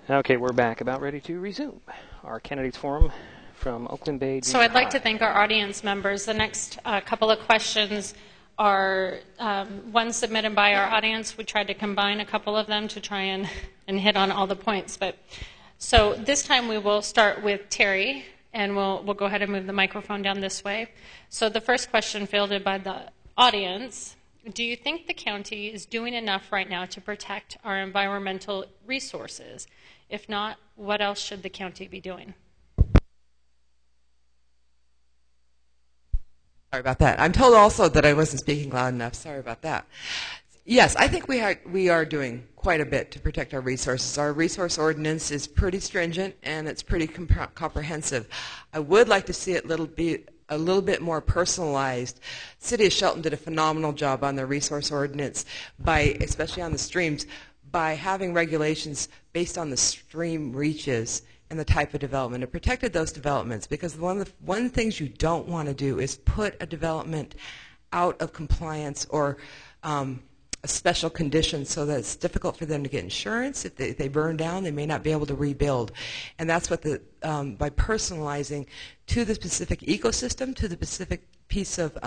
Okay, we're back, about ready to resume our candidates forum from Oakland Bay. So I'd like to thank our audience members. The next couple of questions are one submitted by our audience. We tried to combine a couple of them to try and hit on all the points. So this time we will start with Terry, and we'll go ahead and move the microphone down this way. So the first question fielded by the audience: do you think the county is doing enough right now to protect our environmental resources? If not, what else should the county be doing? Sorry about that. I'm told also that I wasn't speaking loud enough. Sorry about that. Yes, I think we are doing quite a bit to protect our resources. Our resource ordinance is pretty stringent and it's pretty comprehensive. I would like to see it a little bit more personalized. City of Shelton did a phenomenal job on their resource ordinance, especially on the streams, by having regulations based on the stream reaches and the type of development. It protected those developments, because one of the things you don't want to do is put a development out of compliance or a special condition so that it's difficult for them to get insurance. If they burn down, they may not be able to rebuild. And that's what by personalizing to the specific ecosystem, to the specific piece of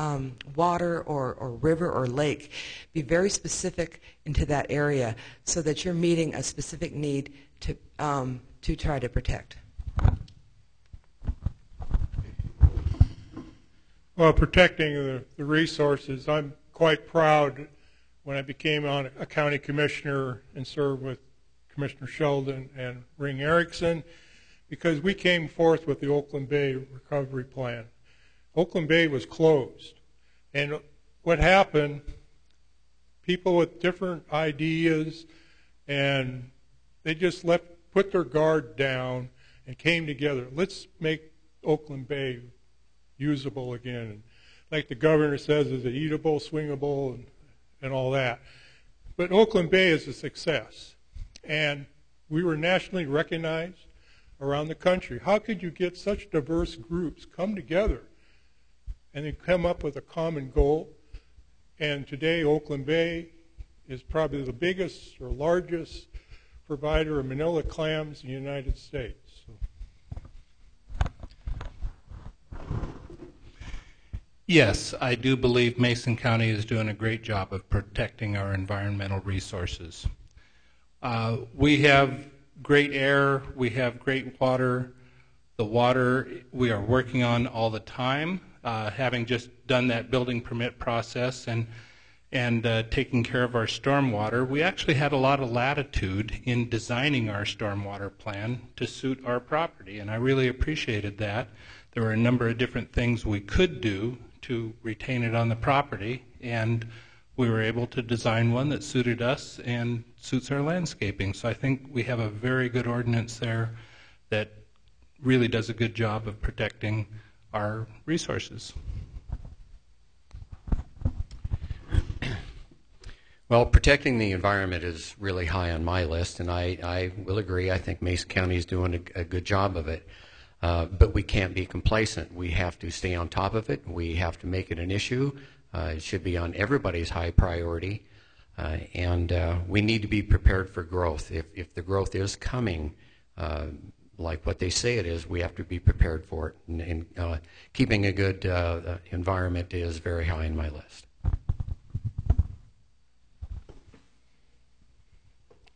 water or river or lake, be very specific into that area so that you're meeting a specific need to try to protect. Well, protecting the resources, I'm quite proud when I became a county commissioner and served with Commissioner Sheldon and Ring Erickson, because we came forth with the Oakland Bay Recovery Plan. Oakland Bay was closed. And what happened, people with different ideas, and they just put their guard down and came together. Let's make Oakland Bay usable again. And like the governor says, is it eatable, swingable, and all that. But Oakland Bay is a success. And we were nationally recognized around the country. How could you get such diverse groups come together and then come up with a common goal? And today Oakland Bay is probably the biggest or largest provider of manila clams in the United States. Yes, I do believe Mason County is doing a great job of protecting our environmental resources. We have great air, we have great water. The water we are working on all the time, having just done that building permit process and taking care of our stormwater. We actually had a lot of latitude in designing our stormwater plan to suit our property, and I really appreciated that. There were a number of different things we could do to retain it on the property, and we were able to design one that suited us and suits our landscaping. So I think we have a very good ordinance there that really does a good job of protecting our resources. Well, protecting the environment is really high on my list, and I will agree. I think Mason County is doing a good job of it. But we can't be complacent. We have to stay on top of it. We have to make it an issue. It should be on everybody's high priority. And we need to be prepared for growth. If the growth is coming, like what they say it is, we have to be prepared for it. And keeping a good environment is very high on my list.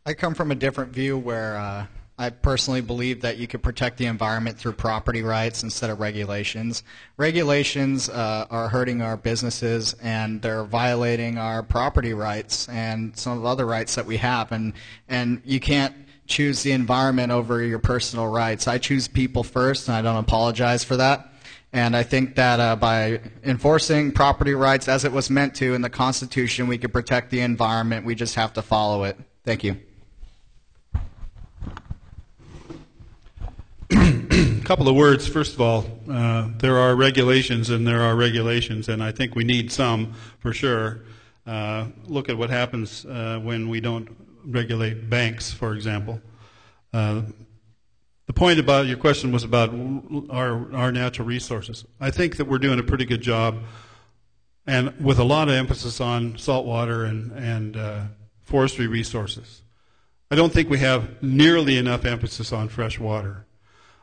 I come from a different view where I personally believe that you could protect the environment through property rights instead of regulations. Regulations are hurting our businesses, and they're violating our property rights and some of the other rights that we have. And you can't choose the environment over your personal rights. I choose people first, and I don't apologize for that. And I think that by enforcing property rights as it was meant to in the Constitution, we could protect the environment. We just have to follow it. Thank you. Couple of words. First of all, there are regulations and there are regulations, and I think we need some for sure. Look at what happens when we don't regulate banks, for example. The point about your question was about our natural resources. I think that we're doing a pretty good job, and with a lot of emphasis on saltwater and forestry resources. I I don't think we have nearly enough emphasis on fresh water.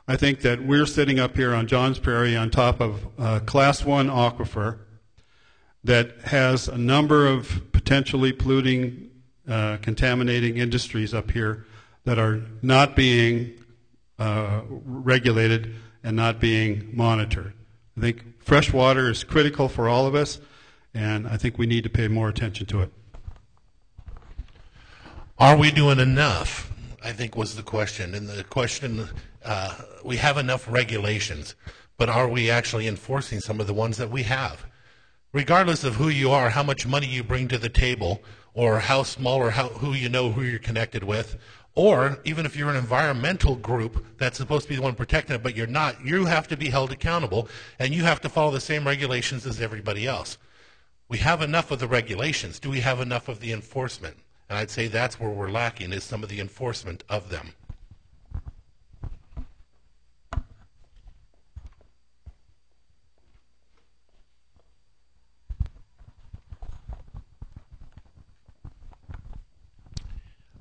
I think that we're sitting up here on Johns Prairie on top of a Class 1 aquifer that has a number of potentially polluting, contaminating industries up here that are not being regulated and not being monitored. I think fresh water is critical for all of us, and I think we need to pay more attention to it. Are we doing enough? I think was the question. And the question, we have enough regulations, but are we actually enforcing some of the ones that we have? Regardless of who you are, how much money you bring to the table, or how small or who you know who you're connected with, or even if you're an environmental group that's supposed to be the one protecting it, but you're not, you have to be held accountable, and you have to follow the same regulations as everybody else. We have enough of the regulations. Do we have enough of the enforcement? And I'd say that's where we're lacking, is some of the enforcement of them.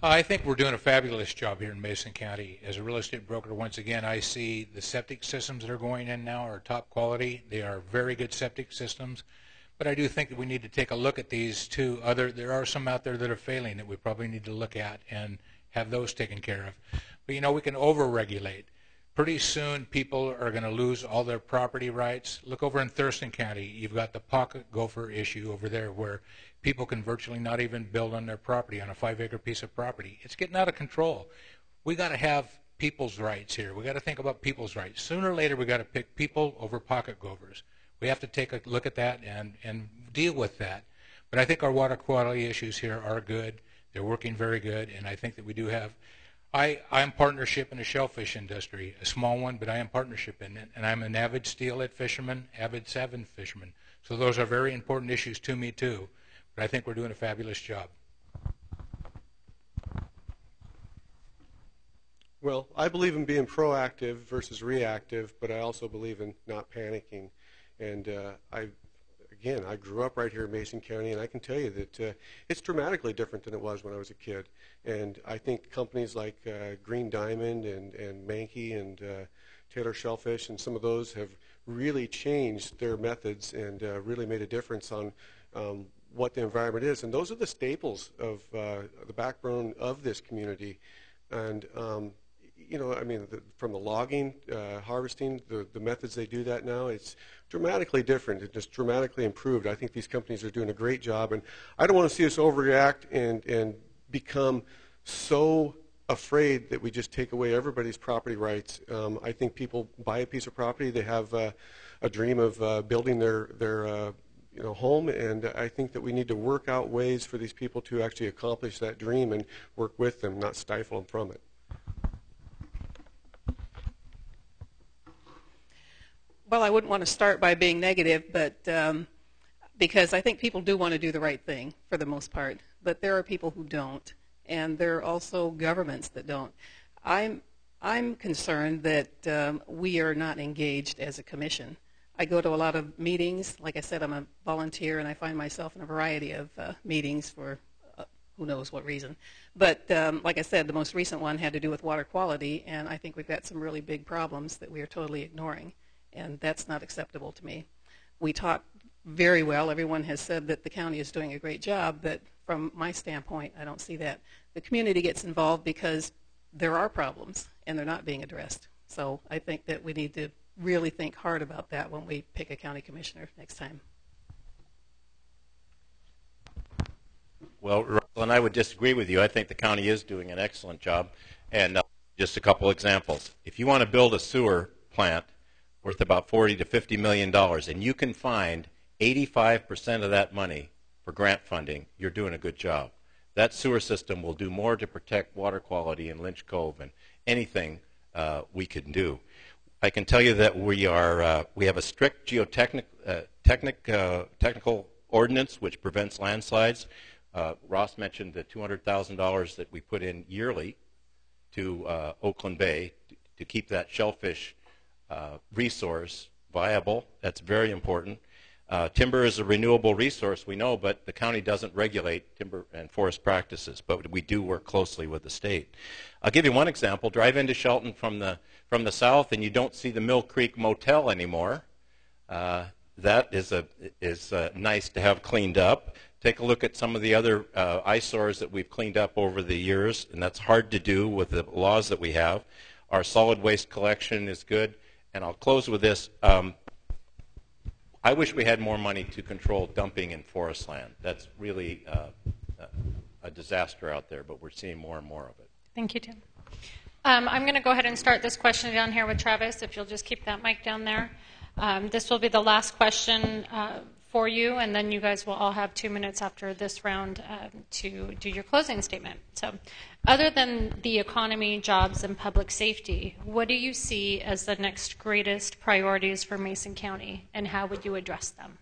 I think we're doing a fabulous job here in Mason County. As a real estate broker, once again, I see the septic systems that are going in now are top quality. They are very good septic systems. But I do think that we need to take a look at these two other, there are some out there that are failing that we probably need to look at and have those taken care of. But you know, we can over-regulate. Pretty soon people are going to lose all their property rights. Look over in Thurston County, you've got the pocket gopher issue over there where people can virtually not even build on their property, on a 5-acre piece of property. It's getting out of control. We got to have people's rights here. We got to think about people's rights. Sooner or later we got to pick people over pocket gophers. We have to take a look at that and deal with that. But I think our water quality issues here are good. They're working very good, and I think that we do have. I'm partnership in the shellfish industry, a small one, but I am partnership in it, and I'm an avid steelhead fisherman, avid salmon fisherman. So those are very important issues to me too. But I think we're doing a fabulous job. Well, I believe in being proactive versus reactive, but I also believe in not panicking. And I grew up right here in Mason County, and I can tell you that it's dramatically different than it was when I was a kid. And I think companies like Green Diamond and Mankey and Taylor Shellfish and some of those have really changed their methods and really made a difference on what the environment is. And those are the staples of the backbone of this community. And you know, I mean, from the logging, harvesting, the methods they do that now, it's dramatically different. It's just dramatically improved. I think these companies are doing a great job, and I don't want to see us overreact and become so afraid that we just take away everybody's property rights. I think people buy a piece of property, they have a dream of building their home, and I think that we need to work out ways for these people to actually accomplish that dream and work with them, not stifle them from it. Well, I wouldn't want to start by being negative, but because I think people do want to do the right thing for the most part, but there are people who don't, and there are also governments that don't. I'm concerned that we are not engaged as a commission. I go to a lot of meetings. Like I said, I'm a volunteer, and I find myself in a variety of meetings for who knows what reason. But like I said, the most recent one had to do with water quality, and I think we've got some really big problems that we are totally ignoring. And that's not acceptable to me. We talk very well. Everyone has said that the county is doing a great job, but from my standpoint, I don't see that. The community gets involved because there are problems, and they're not being addressed. So I think that we need to really think hard about that when we pick a county commissioner next time. Well, Russell, and I would disagree with you. I think the county is doing an excellent job. And just a couple examples. If you want to build a sewer plant worth about $40 to $50 million, and you can find 85% of that money for grant funding, you're doing a good job. That sewer system will do more to protect water quality in Lynch Cove than anything we can do. I can tell you that we have a strict technical ordinance which prevents landslides. Ross mentioned the $200,000 that we put in yearly to Oakland Bay to keep that shellfish resource viable. That's very important. Timber is a renewable resource, we know, but the county doesn't regulate timber and forest practices, but we do work closely with the state. I'll give you one example. Drive into Shelton from the south and you don't see the Mill Creek Motel anymore. That is nice to have cleaned up. Take a look at some of the other eyesores that we've cleaned up over the years, and that's hard to do with the laws that we have. Our solid waste collection is good. And I'll close with this. I wish we had more money to control dumping in forest land. That's really a disaster out there, but we're seeing more and more of it. Thank you, Tim. I'm going to go ahead and start this question down here with Travis, if you'll just keep that mic down there. This will be the last question for you, and then you guys will all have 2 minutes after this round to do your closing statement. So, other than the economy, jobs, and public safety, what do you see as the next greatest priorities for Mason County, and how would you address them?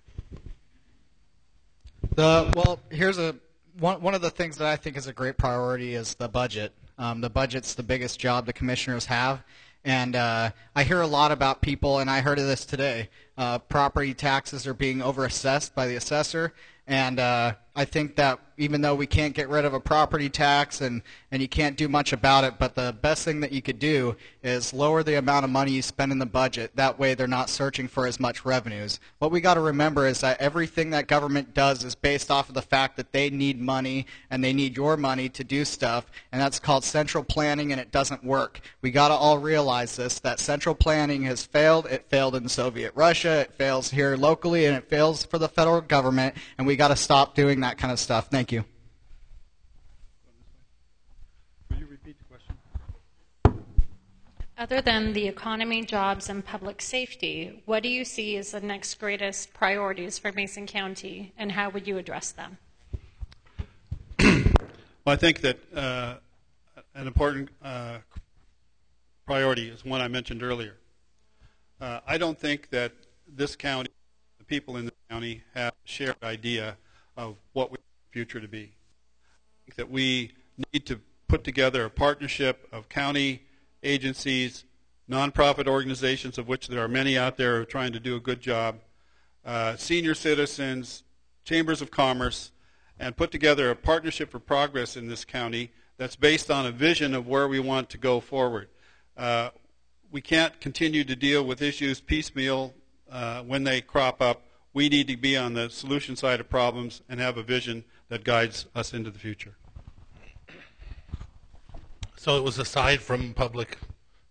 Well, here's one of the things that I think is a great priority is the budget. The budget's the biggest job the commissioners have. And I hear a lot about people, and I heard of this today, property taxes are being overassessed by the assessor. And I think that even though we can't get rid of a property tax and you can't do much about it, but the best thing that you could do is lower the amount of money you spend in the budget. That way they're not searching for as much revenues. What we got to remember is that everything that government does is based off of the fact that they need money and they need your money to do stuff, and that's called central planning, and it doesn't work. We got to all realize this, that central planning has failed. It failed in Soviet Russia, it fails here locally, and it fails for the federal government, and we got to stop doing that kind of stuff. Thank you. Will you repeat the question? Other than the economy, jobs, and public safety, what do you see as the next greatest priorities for Mason County, and how would you address them? Well, I think that an important priority is one I mentioned earlier. I don't think that this county, the people in the county, have a shared idea of what we want the future to be. I think that we need to put together a partnership of county agencies, nonprofit organizations, of which there are many out there who are trying to do a good job, senior citizens, chambers of commerce, and put together a partnership for progress in this county that's based on a vision of where we want to go forward. We can't continue to deal with issues piecemeal when they crop up. We need to be on the solution side of problems and have a vision that guides us into the future. So it was aside from public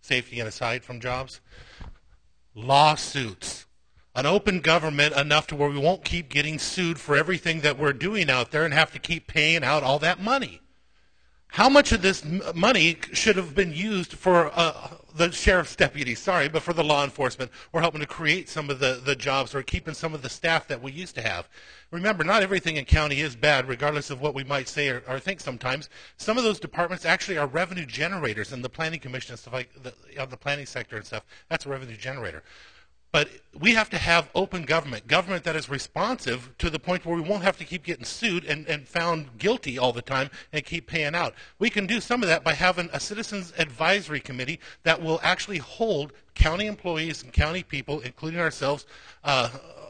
safety and aside from jobs? Lawsuits. An open government enough to where we won't keep getting sued for everything that we're doing out there and have to keep paying out all that money. How much of this money should have been used for the sheriff's deputies, but for the law enforcement, or helping to create some of the jobs, or keeping some of the staff that we used to have? Remember, not everything in county is bad, regardless of what we might say or think sometimes. Some of those departments actually are revenue generators, and the planning commission and stuff like the planning sector and stuff, that's a revenue generator. But we have to have open government that is responsive to the point where we won't have to keep getting sued and found guilty all the time and keep paying out. We can do some of that by having a citizens advisory committee that will actually hold county employees and county people, including ourselves,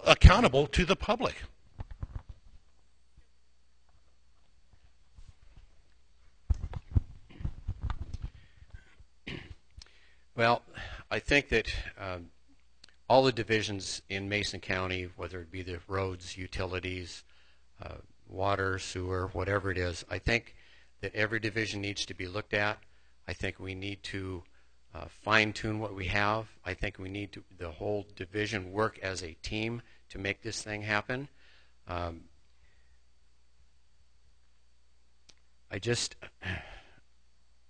accountable to the public. Well, I think that all the divisions in Mason County, whether it be the roads, utilities, water, sewer, whatever it is, I think that every division needs to be looked at. I think we need to fine-tune what we have. I think we need to, the whole division, work as a team to make this thing happen. I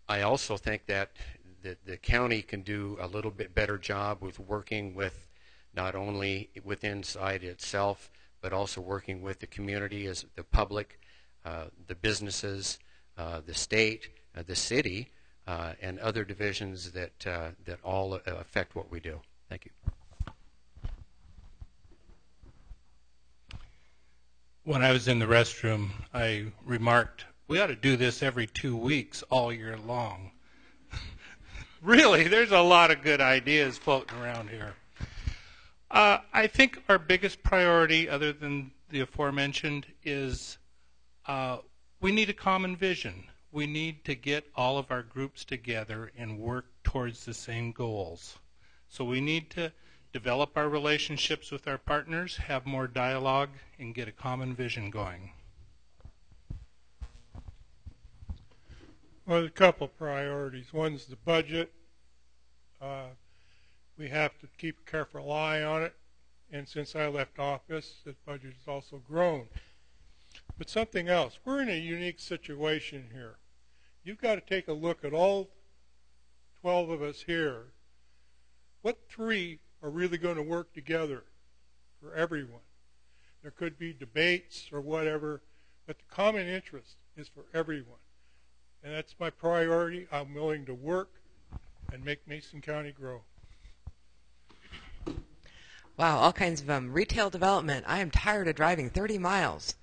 also think that the county can do a little bit better job with working with not only within inside itself, but also working with the community, as the public, the businesses, the state, the city, and other divisions that all affect what we do. Thank you. When I was in the restroom, I remarked, we ought to do this every 2 weeks all year long. Really, there's a lot of good ideas floating around here. I think our biggest priority, other than the aforementioned, is we need a common vision. We need to get all of our groups together and work towards the same goals. So we need to develop our relationships with our partners, have more dialogue, and get a common vision going. Well, there's a couple priorities. One's the budget. We have to keep a careful eye on it. And since I left office, the budget has also grown. But something else, we're in a unique situation here. You've got to take a look at all 12 of us here. What three are really going to work together for everyone? There could be debates or whatever, but the common interest is for everyone. And that's my priority. I'm willing to work and make Mason County grow. Wow, all kinds of retail development. I am tired of driving 30 miles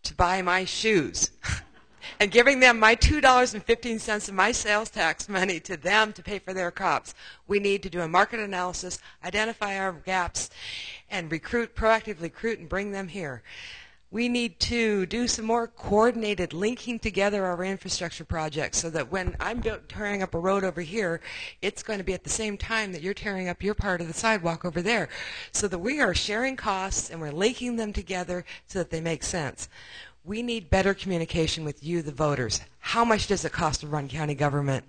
to buy my shoes and giving them my $2.15 of my sales tax money to them to pay for their crops. We need to do a market analysis, identify our gaps, and proactively recruit and bring them here. We need to do some more coordinated linking together our infrastructure projects so that when I'm tearing up a road over here, it's going to be at the same time that you're tearing up your part of the sidewalk over there, so that we are sharing costs and we're linking them together so that they make sense. We need better communication with you, the voters. How much does it cost to run county government?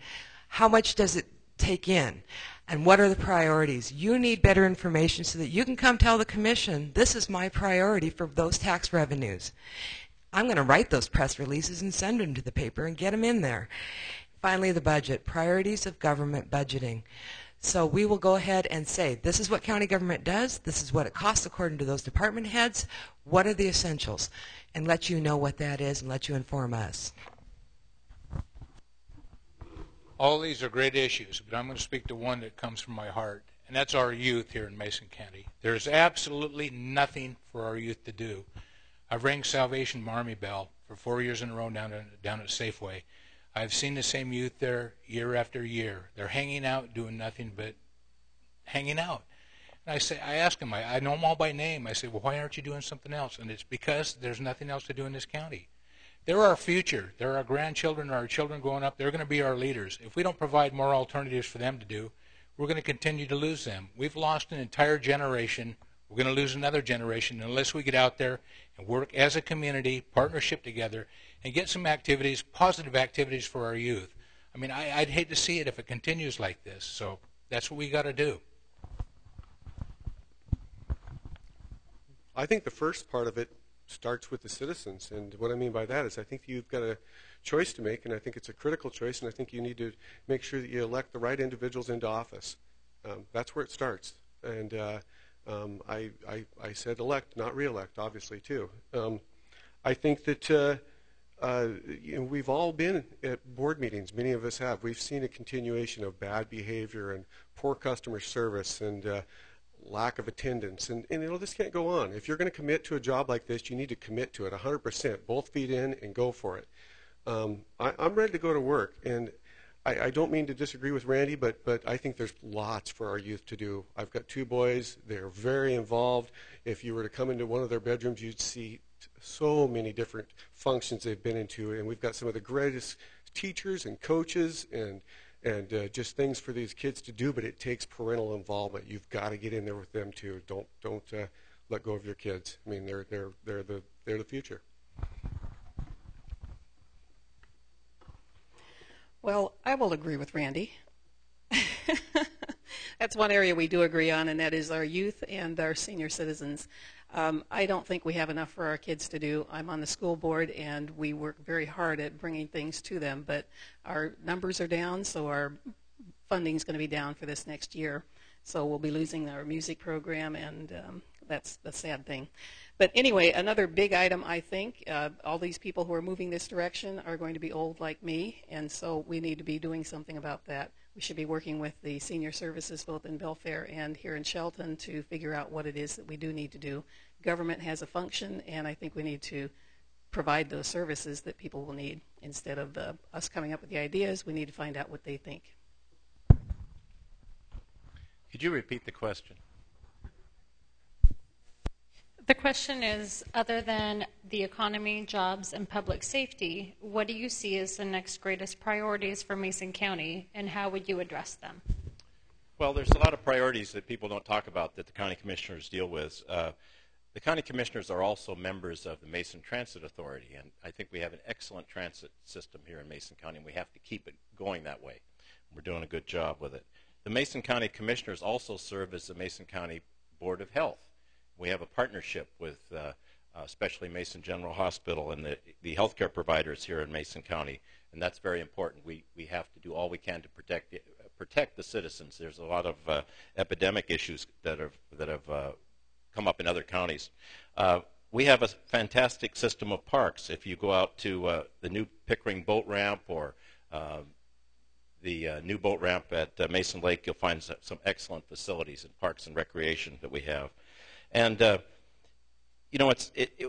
How much does it take in? And what are the priorities? You need better information so that you can come tell the commission, this is my priority for those tax revenues. I'm going to write those press releases and send them to the paper and get them in there. Finally, the budget, priorities of government budgeting. So we will go ahead and say, this is what county government does, this is what it costs according to those department heads, what are the essentials, and let you know what that is and let you inform us. All these are great issues, but I'm going to speak to one that comes from my heart, and that's our youth here in Mason County. There's absolutely nothing for our youth to do. I've rang Salvation Army bell for 4 years in a row down at Safeway. I've seen the same youth there year after year. They're hanging out, doing nothing but hanging out. And I ask them, I know them all by name. I say, well, why aren't you doing something else? And it's because there's nothing else to do in this county. They're our future. They're our grandchildren, our children growing up. They're going to be our leaders. If we don't provide more alternatives for them to do, we're going to continue to lose them. We've lost an entire generation. We're going to lose another generation unless we get out there and work as a community, partnership together, and get some activities, positive activities for our youth. I mean, I'd hate to see it if it continues like this. So that's what we got to do. I think the first part of it starts with the citizens, and what I mean by that is I think you've got a choice to make, and I think it's a critical choice, and I think you need to make sure that you elect the right individuals into office. That's where it starts, and I said elect, not re-elect, obviously, too. I think that we've all been at board meetings, many of us have. We've seen a continuation of bad behavior and poor customer service and lack of attendance, and this can't go on. If you're going to commit to a job like this, you need to commit to it 100%, both feet in, and go for it. I'm ready to go to work, and I don't mean to disagree with Randy, but I think there's lots for our youth to do. I've got 2 boys. They're very involved. If you were to come into one of their bedrooms, you'd see so many different functions they've been into, and we've got some of the greatest teachers and coaches and just things for these kids to do, but it takes parental involvement. You've got to get in there with them too. Don't let go of your kids. I mean, they're the future. Well, I will agree with Randy. That's one area we do agree on, and that is our youth and our senior citizens. I don't think we have enough for our kids to do. I'm on the school board, and we work very hard at bringing things to them, but our numbers are down, so our funding is going to be down for this next year. So we'll be losing our music program, and that's the sad thing. But anyway, another big item, I think, all these people who are moving this direction are going to be old like me, and so we need to be doing something about that. We should be working with the senior services both in Belfair and here in Shelton to figure out what it is that we do need to do. Government has a function, and I think we need to provide those services that people will need. Instead of us coming up with the ideas, we need to find out what they think. Could you repeat the question? The question is, other than the economy, jobs, and public safety, what do you see as the next greatest priorities for Mason County, and how would you address them? Well, there's a lot of priorities that people don't talk about that the county commissioners deal with. The county commissioners are also members of the Mason Transit Authority, and I think we have an excellent transit system here in Mason County, and we have to keep it going that way. We're doing a good job with it. The Mason County commissioners also serve as the Mason County Board of Health. We have a partnership with especially Mason General Hospital and the healthcare providers here in Mason County, and that's very important. We have to do all we can to protect the citizens. There's a lot of epidemic issues that have come up in other counties. We have a fantastic system of parks. If you go out to the new Pickering boat ramp or the new boat ramp at Mason Lake, you'll find some excellent facilities and parks and recreation that we have. And you know,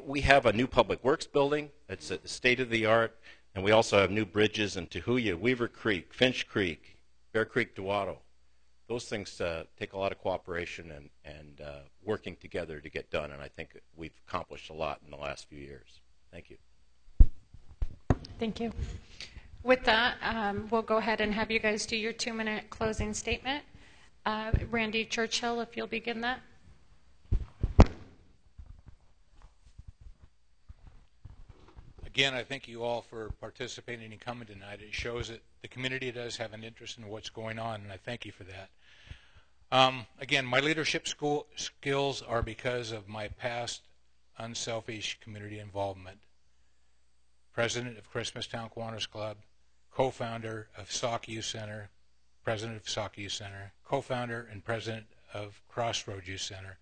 we have a new public works building. It's state of the art, and we also have new bridges in Tahuya, Weaver Creek, Finch Creek, Bear Creek, Duwato. Those things take a lot of cooperation and working together to get done, and I think we've accomplished a lot in the last few years. Thank you. Thank you. With that, we'll go ahead and have you guys do your 2-minute closing statement. Randy Churchill, if you'll begin that. Again, I thank you all for participating and coming tonight. It shows that the community does have an interest in what's going on, and I thank you for that. Again, my leadership skills are because of my past unselfish community involvement. President of Christmastown Kiwanis Club, co-founder of Sauk Youth Center, president of Sauk Youth Center, co-founder and president of Crossroads Youth Center.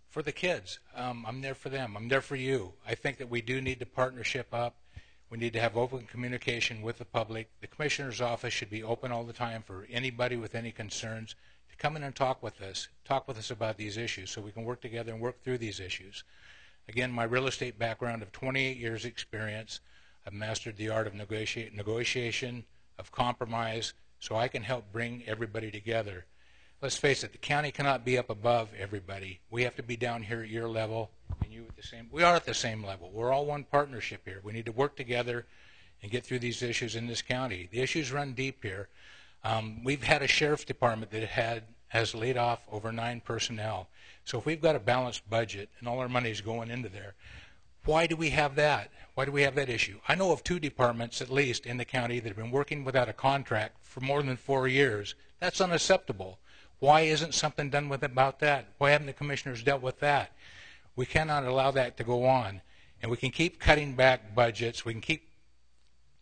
For the kids, I'm there for them. I'm there for you. I think that we do need to partnership up. We need to have open communication with the public. The commissioner's office should be open all the time for anybody with any concerns to come in and talk with us about these issues so we can work together and work through these issues. Again, my real estate background of 28 years experience, I've mastered the art of negotiation, of compromise, so I can help bring everybody together. Let's face it, the county cannot be up above everybody. We have to be down here at your level, and you at the same. We are at the same level. We're all one partnership here. We need to work together and get through these issues in this county. The issues run deep here. We've had a sheriff's department that has laid off over 9 personnel. So if we've got a balanced budget and all our money is going into there, why do we have that? Why do we have that issue? I know of 2 departments at least in the county that have been working without a contract for more than 4 years. That's unacceptable. Why isn't something done about that? Why haven't the commissioners dealt with that? We cannot allow that to go on. And we can keep cutting back budgets. We can keep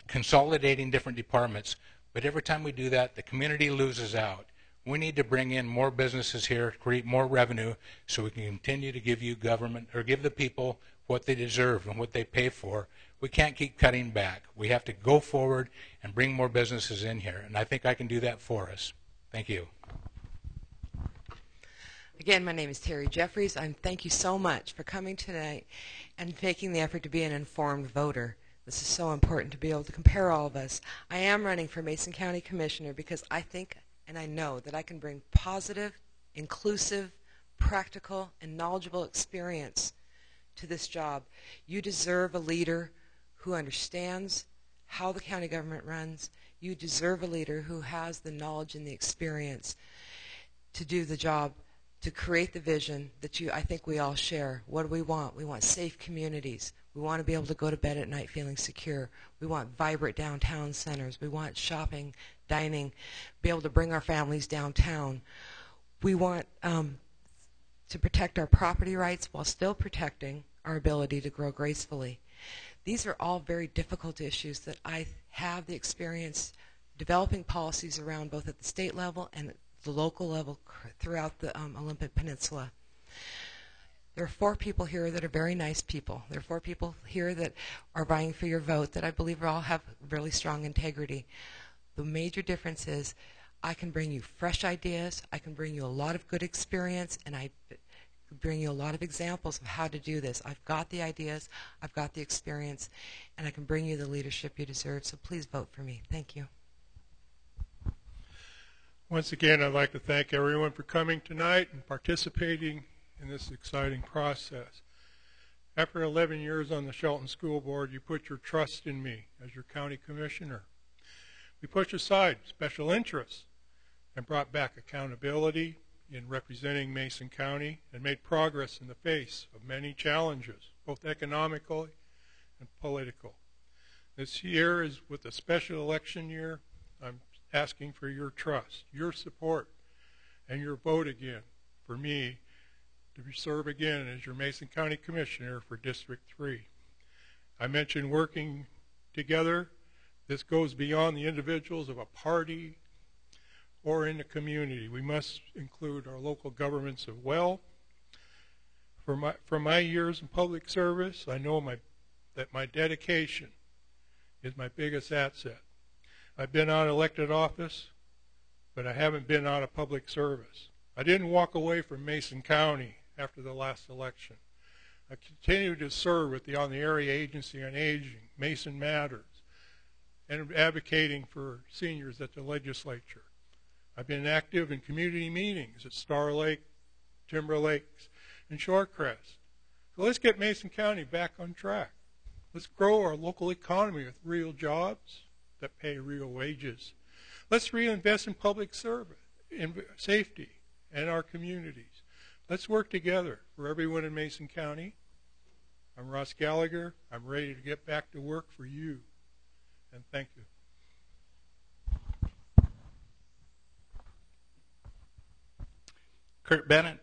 consolidating different departments. But every time we do that, the community loses out. We need to bring in more businesses here, create more revenue, so we can continue to give you government, or give the people what they deserve and what they pay for. We can't keep cutting back. We have to go forward and bring more businesses in here. And I think I can do that for us. Thank you. Again, my name is Terry Jeffries. Thank you so much for coming tonight and making the effort to be an informed voter. This is so important to be able to compare all of us. I am running for Mason County Commissioner because I think and I know that I can bring positive, inclusive, practical, and knowledgeable experience to this job. You deserve a leader who understands how the county government runs. You deserve a leader who has the knowledge and the experience to do the job, to create the vision that I think we all share. What do we want? We want safe communities. We want to be able to go to bed at night feeling secure. We want vibrant downtown centers. We want shopping, dining, be able to bring our families downtown. We want to protect our property rights while still protecting our ability to grow gracefully. These are all very difficult issues that I have the experience developing policies around, both at the state level and at the local level throughout the Olympic Peninsula. There are 4 people here that are very nice people. There are 4 people here that are vying for your vote that I believe all have really strong integrity. The major difference is I can bring you fresh ideas, I can bring you a lot of good experience, and I bring you a lot of examples of how to do this. I've got the ideas, I've got the experience, and I can bring you the leadership you deserve. So please vote for me. Thank you. Once again, I'd like to thank everyone for coming tonight and participating in this exciting process. After 11 years on the Shelton School Board, you put your trust in me as your county commissioner. We pushed aside special interests and brought back accountability in representing Mason County and made progress in the face of many challenges, both economical and political. This year is with a special election year. I'm asking for your trust, your support, and your vote again for me to serve again as your Mason County Commissioner for District 3. I mentioned working together. This goes beyond the individuals of a party or in the community. We must include our local governments as well. From my years in public service, I know that my dedication is my biggest asset. I've been out of elected office, but I haven't been out of public service. I didn't walk away from Mason County after the last election. I continue to serve on the Area Agency on Aging, Mason Matters, and advocating for seniors at the legislature. I've been active in community meetings at Star Lake, Timber Lakes, and Shorecrest. So let's get Mason County back on track. Let's grow our local economy with real jobs that pay real wages. Let's reinvest in public service, in safety, and our communities. Let's work together for everyone in Mason County. I'm Ross Gallagher. I'm ready to get back to work for you. And thank you. Kurt Bennett.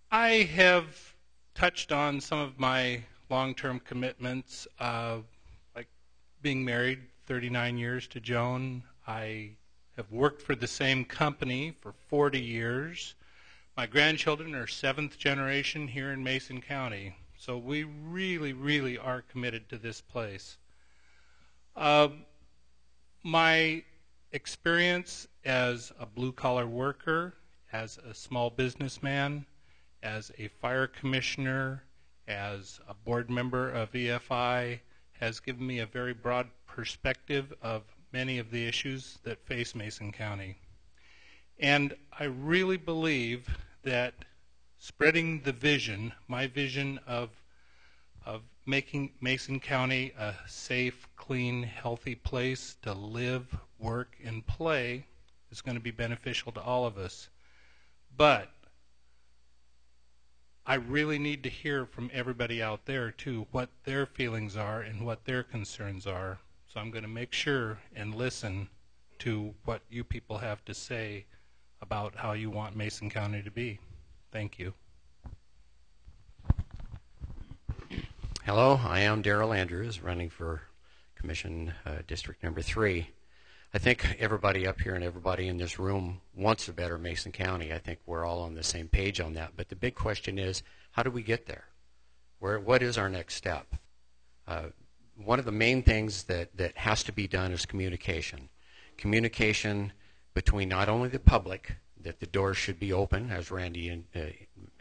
I have touched on some of my long-term commitments, like being married 39 years to Joan. I have worked for the same company for 40 years. My grandchildren are 7th generation here in Mason County, so we really, really are committed to this place. My experience as a blue-collar worker, as a small businessman, as a fire commissioner, as a board member of EFI, has given me a very broad perspective of many of the issues that face Mason County. And I really believe that spreading the vision, my vision of making Mason County a safe, clean, healthy place to live, work, and play is going to be beneficial to all of us. But I really need to hear from everybody out there, too, what their feelings are and what their concerns are. So I'm going to make sure and listen to what you people have to say about how you want Mason County to be. Thank you. Hello, I am Darrell Andrews, running for Commission District Number 3. I think everybody up here and everybody in this room wants a better Mason County. I think we're all on the same page on that. But the big question is, how do we get there? What is our next step? One of the main things that has to be done is communication. Communication between not only the public, that the doors should be open, as Randy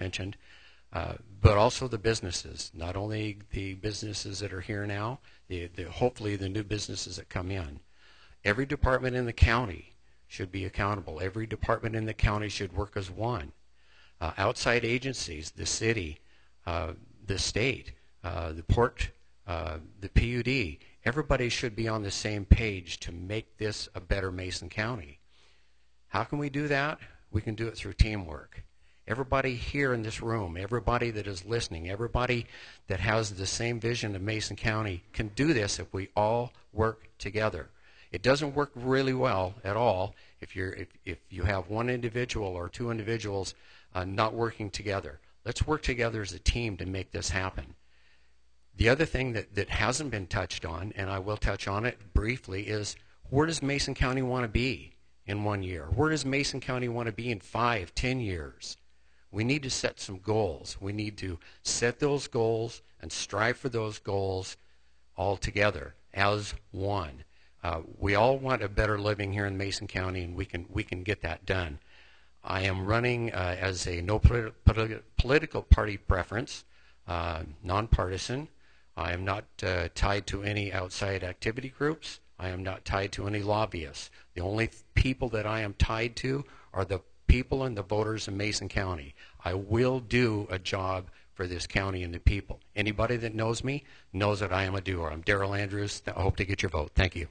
mentioned, but also the businesses, not only the businesses that are here now, hopefully the new businesses that come in. Every department in the county should be accountable. Every department in the county should work as one. Outside agencies, the city, the state, the port, the PUD, everybody should be on the same page to make this a better Mason County. How can we do that? We can do it through teamwork. Everybody here in this room, everybody that is listening, everybody that has the same vision of Mason County can do this if we all work together. It doesn't work really well at all if you have one individual or two individuals not working together. Let's work together as a team to make this happen. The other thing that hasn't been touched on, and I will touch on it briefly, is where does Mason County want to be in 1 year? Where does Mason County want to be in 5, 10 years? We need to set some goals. We need to set those goals and strive for those goals all together as one. We all want a better living here in Mason County, and we can get that done. I am running as a no political party preference, nonpartisan. I am not tied to any outside activity groups. I am not tied to any lobbyists. The only people that I am tied to are the people and the voters in Mason County. I will do a job for this county and the people. Anybody that knows me knows that I am a doer. I'm Darrell Andrews. I hope to get your vote. Thank you.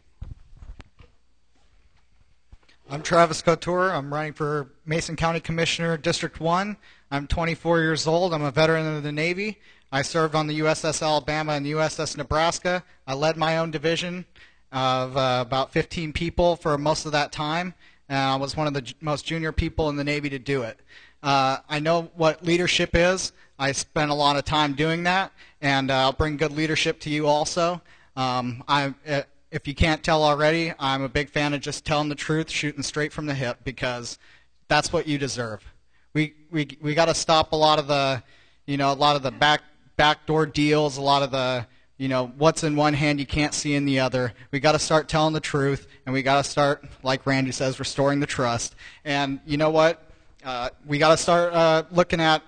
I'm Travis Couture. I'm running for Mason County Commissioner, District 1. I'm 24 years old. I'm a veteran of the Navy. I served on the USS Alabama and the USS Nebraska. I led my own division of about 15 people for most of that time. I was one of the most junior people in the Navy to do it. I know what leadership is. I spent a lot of time doing that, and I'll bring good leadership to you also. If you can't tell already, I'm a big fan of just telling the truth, shooting straight from the hip, because that's what you deserve. We got to stop a lot of the backdoor deals, a lot of the what's in one hand you can't see in the other. We got to start telling the truth, and we got to start, like Randy says, restoring the trust. And you know what? We got to start looking at.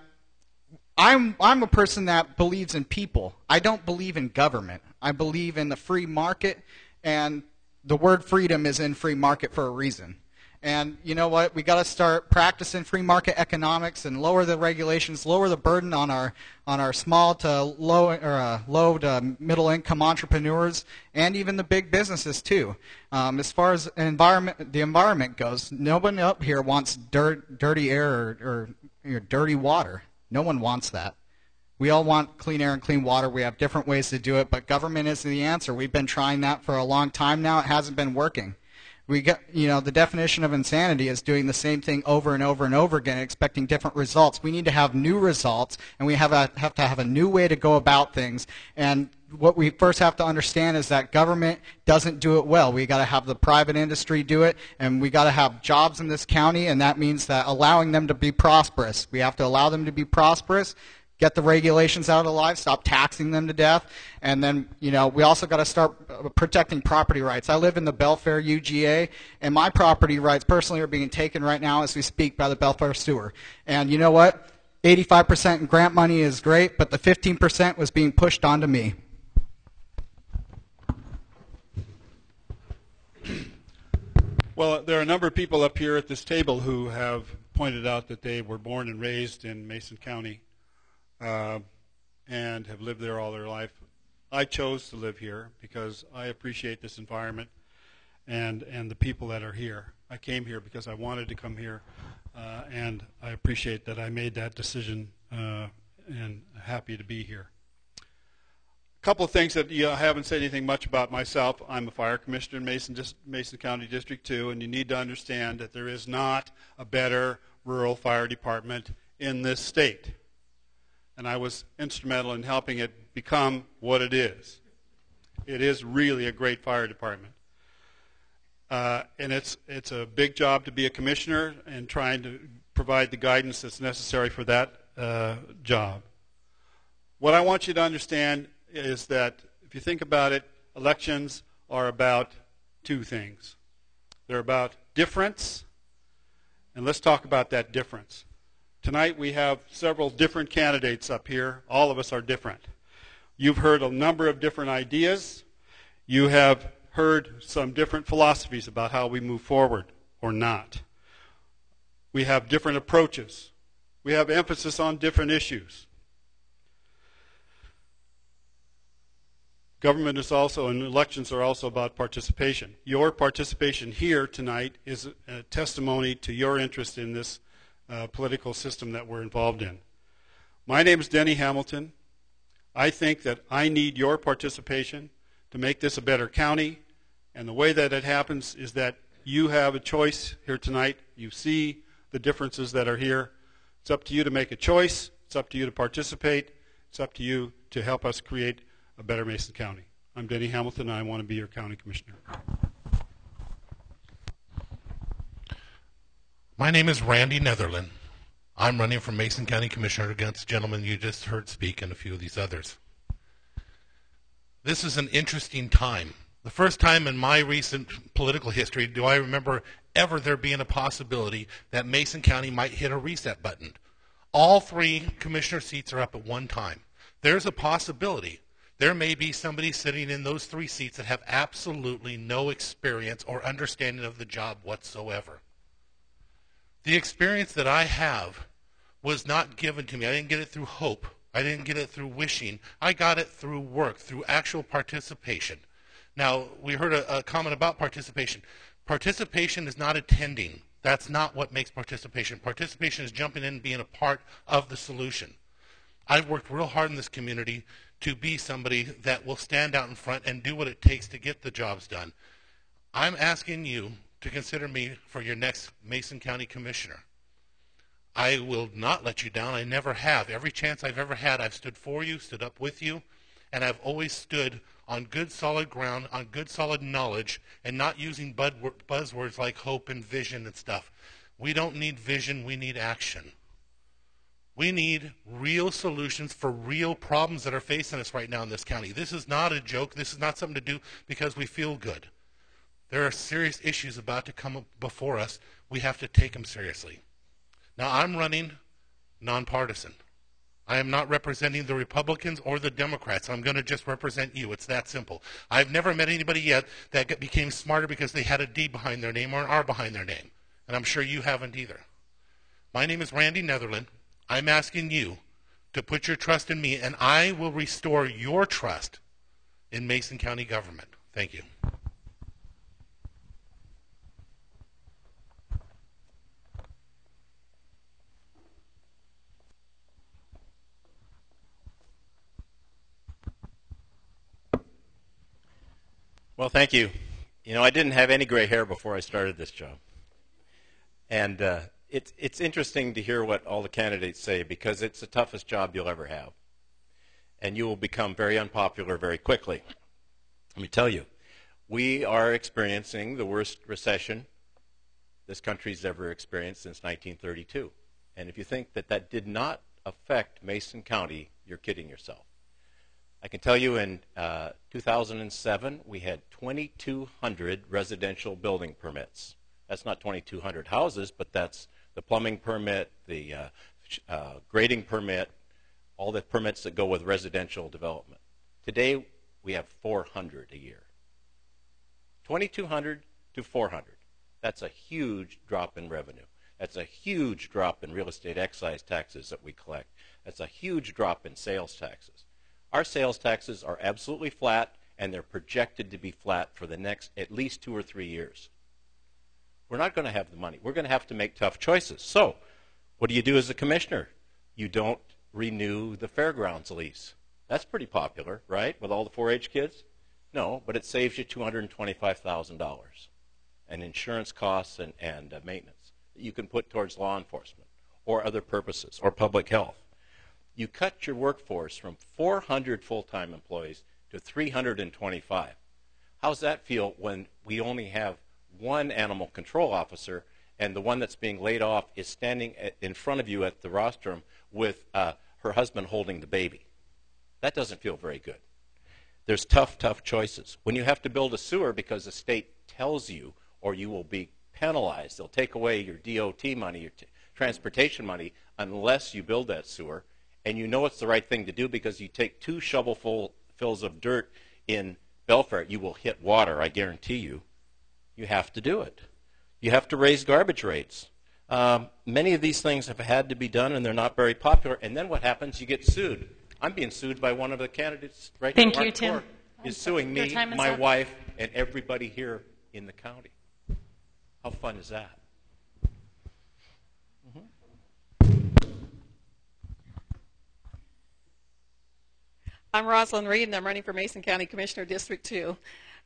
I'm a person that believes in people. I don't believe in government. I believe in the free market, and the word freedom is in free market for a reason. And you know what? We got to start practicing free market economics and lower the regulations, lower the burden on our small to low to middle income entrepreneurs, and even the big businesses too. As far as the environment goes, nobody up here wants dirty air or dirty water. No one wants that. We all want clean air and clean water. We have different ways to do it, but government isn't the answer. We've been trying that for a long time now. It hasn't been working. The definition of insanity is doing the same thing over and over and over again, expecting different results. We need to have new results, and we have to have a new way to go about things. And what we first have to understand is that government doesn't do it well. We got to have the private industry do it, and we got to have jobs in this county, and that means that allowing them to be prosperous. We have to allow them to be prosperous. Get the regulations out of the life, stop taxing them to death, and then we also got to start protecting property rights. I live in the Belfair UGA, and my property rights personally are being taken right now as we speak by the Belfair Sewer. And you know what? 85% in grant money is great, but the 15% was being pushed onto me. Well, there are a number of people up here at this table who have pointed out that they were born and raised in Mason County. And have lived there all their life. I chose to live here because I appreciate this environment and the people that are here. I came here because I wanted to come here, and I appreciate that I made that decision and happy to be here. A couple of things that I haven't said anything much about myself. I'm a fire commissioner in Mason County District 2, and you need to understand that there is not a better rural fire department in this state. And I was instrumental in helping it become what it is. It is really a great fire department. And it's a big job to be a commissioner and trying to provide the guidance that's necessary for that job. What I want you to understand is that if you think about it, elections are about two things. They're about difference, and let's talk about that difference. Tonight we have several different candidates up here. All of us are different. You've heard a number of different ideas. You have heard some different philosophies about how we move forward or not. We have different approaches. We have emphasis on different issues. Government is also, and elections are also about participation. Your participation here tonight is a testimony to your interest in this political system that we're involved in. My name is Denny Hamilton. I think that I need your participation to make this a better county, and the way that it happens is that you have a choice here tonight. You see the differences that are here. It's up to you to make a choice. It's up to you to participate. It's up to you to help us create a better Mason County. I'm Denny Hamilton, and I want to be your county commissioner. My name is Randy Netherland. I'm running for Mason County Commissioner against the gentleman you just heard speak and a few of these others. This is an interesting time. The first time in my recent political history do I remember ever there being a possibility that Mason County might hit a reset button. All 3 commissioner seats are up at one time. There's a possibility. There may be somebody sitting in those 3 seats that have absolutely no experience or understanding of the job whatsoever. The experience that I have was not given to me. I didn't get it through hope. I didn't get it through wishing. I got it through work, through actual participation. Now, we heard a comment about participation. Participation is not attending. That's not what makes participation. Participation is jumping in and being a part of the solution. I've worked real hard in this community to be somebody that will stand out in front and do what it takes to get the jobs done. I'm asking you to consider me for your next Mason County Commissioner. I will not let you down. I never have. Every chance I've ever had, I've stood for you, stood up with you, and I've always stood on good solid ground, on good solid knowledge, and not using buzzwords like hope and vision and stuff. We don't need vision, we need action. We need real solutions for real problems that are facing us right now in this county. This is not a joke. This is not something to do because we feel good. There are serious issues about to come up before us. We have to take them seriously. Now, I'm running nonpartisan. I am not representing the Republicans or the Democrats. I'm going to just represent you. It's that simple. I've never met anybody yet that became smarter because they had a D behind their name or an R behind their name. And I'm sure you haven't either. My name is Randy Netherland. I'm asking you to put your trust in me, and I will restore your trust in Mason County government. Thank you. Well, thank you. You know, I didn't have any gray hair before I started this job. And it's interesting to hear what all the candidates say because it's the toughest job you'll ever have. And you will become very unpopular very quickly. Let me tell you, we are experiencing the worst recession this country's ever experienced since 1932. And if you think that that did not affect Mason County, you're kidding yourself. I can tell you in 2007, we had 2,200 residential building permits. That's not 2,200 houses, but that's the plumbing permit, the grading permit, all the permits that go with residential development. Today, we have 400 a year. 2,200 to 400. That's a huge drop in revenue. That's a huge drop in real estate excise taxes that we collect. That's a huge drop in sales taxes. Our sales taxes are absolutely flat, and they're projected to be flat for the next at least 2 or 3 years. We're not going to have the money. We're going to have to make tough choices. So what do you do as a commissioner? You don't renew the fairgrounds lease. That's pretty popular, right, with all the 4-H kids? No, but it saves you $225,000 in insurance costs and maintenance that you can put towards law enforcement or other purposes or public health. You cut your workforce from 400 full-time employees to 325. How's that feel when we only have one animal control officer and the one that's being laid off is standing in front of you at the rostrum with her husband holding the baby? That doesn't feel very good. There's tough choices. When you have to build a sewer because the state tells you or you will be penalized, they'll take away your DOT money, your transportation money, unless you build that sewer. And you know it's the right thing to do because you take 2 shovelfuls of dirt in Belfair, you will hit water, I guarantee you. You have to do it. You have to raise garbage rates. Many of these things have had to be done, and they're not very popular. And then what happens? You get sued. I'm being sued by one of the candidates right now. Thank you, Tim. Is suing me, my wife, and everybody here in the county. How fun is that? I'm Rosalind Reed, and I'm running for Mason County Commissioner, District 2.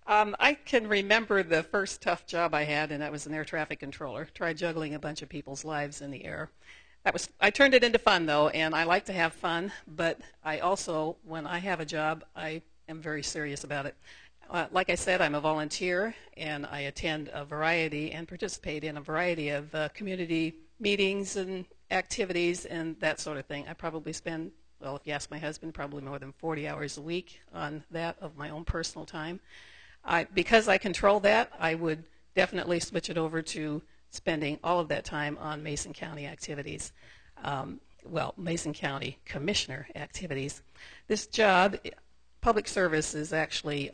I can remember the first tough job I had, and that was an air traffic controller. Tried juggling a bunch of people's lives in the air. I turned it into fun, though, and I like to have fun, but I also, when I have a job, I am very serious about it. Like I said, I'm a volunteer, and I attend a variety and participate in a variety of community meetings and activities and that sort of thing. I probably spend, well, if you ask my husband, probably more than 40 hours a week on that of my own personal time. Because I control that, I would definitely switch it over to spending all of that time on Mason County activities. Mason County Commissioner activities. This job, public service, is actually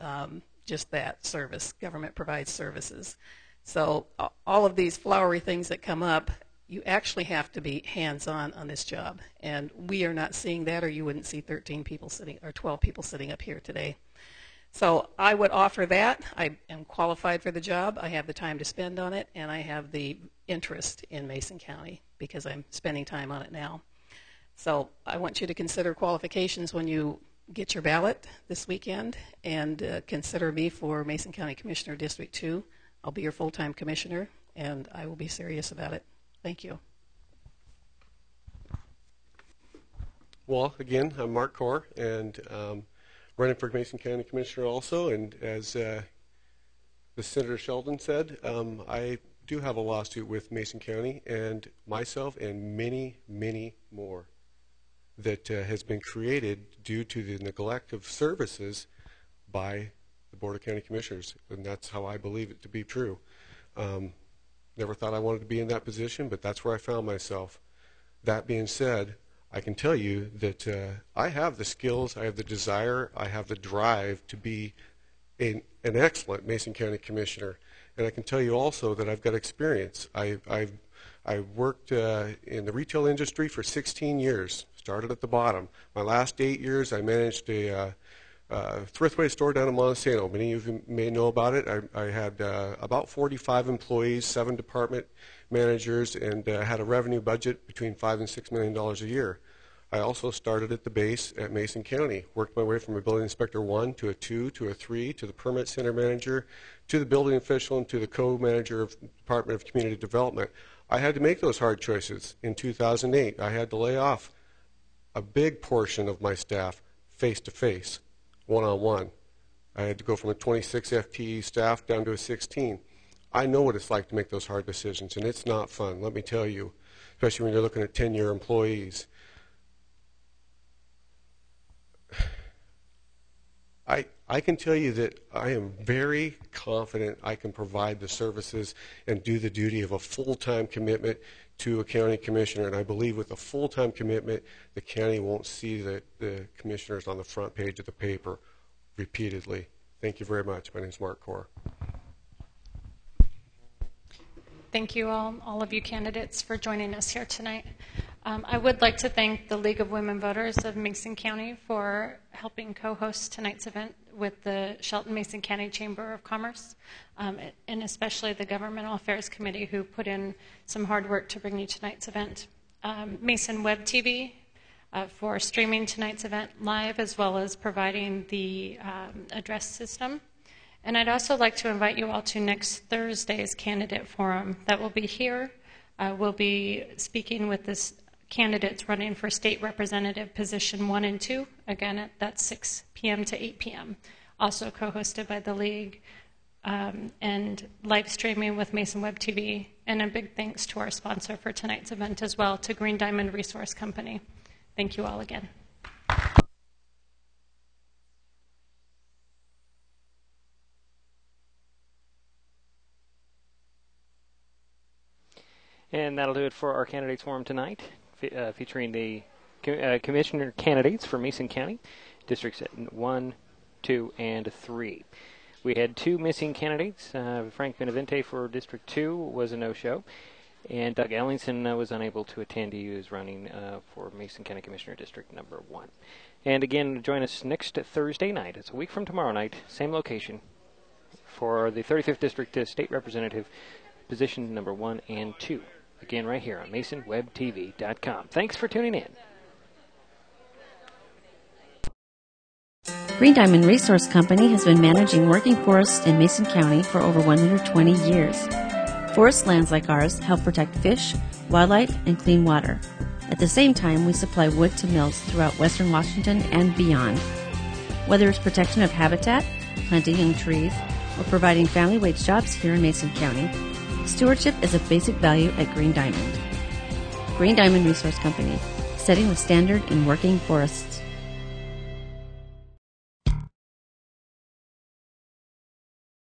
just that, service. Government provides services. So all of these flowery things that come up, you actually have to be hands-on on this job. And we are not seeing that, or you wouldn't see 13 people sitting, or 12 people sitting up here today. So I would offer that. I am qualified for the job. I have the time to spend on it, and I have the interest in Mason County because I'm spending time on it now. So I want you to consider qualifications when you get your ballot this weekend, and consider me for Mason County Commissioner District 2. I'll be your full-time commissioner, and I will be serious about it. Thank you. Well, again, I'm Mark Corr, and running for Mason County Commissioner also. And as the Senator Sheldon said, I do have a lawsuit with Mason County and myself and many, many more that has been created due to the neglect of services by the Board of County Commissioners, and that's how I believe it to be true. Never thought I wanted to be in that position, but that's where I found myself. That being said, I can tell you that I have the skills, I have the desire, I have the drive to be an excellent Mason County Commissioner. And I can tell you also that I've got experience. I worked in the retail industry for 16 years, started at the bottom. My last 8 years, I managed a thriftway store down in Monsanto. Many of you may know about it. I had about 45 employees, 7 department managers, and had a revenue budget between $5 and $6 million a year. I also started at the base at Mason County, worked my way from a building inspector 1 to a 2 to a 3 to the permit center manager to the building official and to the co-manager of Department of Community Development. I had to make those hard choices. In 2008, I had to lay off a big portion of my staff face-to-face, one-on-one. I had to go from a 26 FTE staff down to a 16. I know what it's like to make those hard decisions, and it's not fun, let me tell you, especially when you're looking at 10-year employees. I can tell you that I am very confident I can provide the services and do the duty of a full-time commitment to a county commissioner, and I believe with a full-time commitment, the county won't see the commissioners on the front page of the paper repeatedly. Thank you very much. My name is Mark Corr. Thank you all of you candidates for joining us here tonight. I would like to thank the League of Women Voters of Mason County for helping co-host tonight's event with the Shelton-Mason County Chamber of Commerce, and especially the Governmental Affairs Committee who put in some hard work to bring you tonight's event. Mason Web TV for streaming tonight's event live, as well as providing the address system. And I'd also like to invite you all to next Thursday's candidate forum that will be here. We'll be speaking with this candidates running for state representative position 1 and 2. Again, that's 6 p.m. to 8 p.m. Also co-hosted by the League, and live streaming with Mason Web TV. And a big thanks to our sponsor for tonight's event as well, to Green Diamond Resource Company. Thank you all again. And that'll do it for our candidates forum tonight, featuring the commissioner candidates for Mason County, districts 1, 2, and 3. We had 2 missing candidates. Frank Benavente for District 2 was a no-show, and Doug Ellingson was unable to attend. He was running for Mason County Commissioner District number 1. And again, join us next Thursday night. It's a week from tomorrow night, same location, for the 35th District State Representative position number 1 and 2. Again, right here on MasonWebTV.com. Thanks for tuning in. Green Diamond Resource Company has been managing working forests in Mason County for over 120 years. Forest lands like ours help protect fish, wildlife, and clean water. At the same time, we supply wood to mills throughout western Washington and beyond. Whether it's protection of habitat, planting young trees, or providing family wage jobs here in Mason County, stewardship is a basic value at Green Diamond. Green Diamond Resource Company, setting the standard in working forests.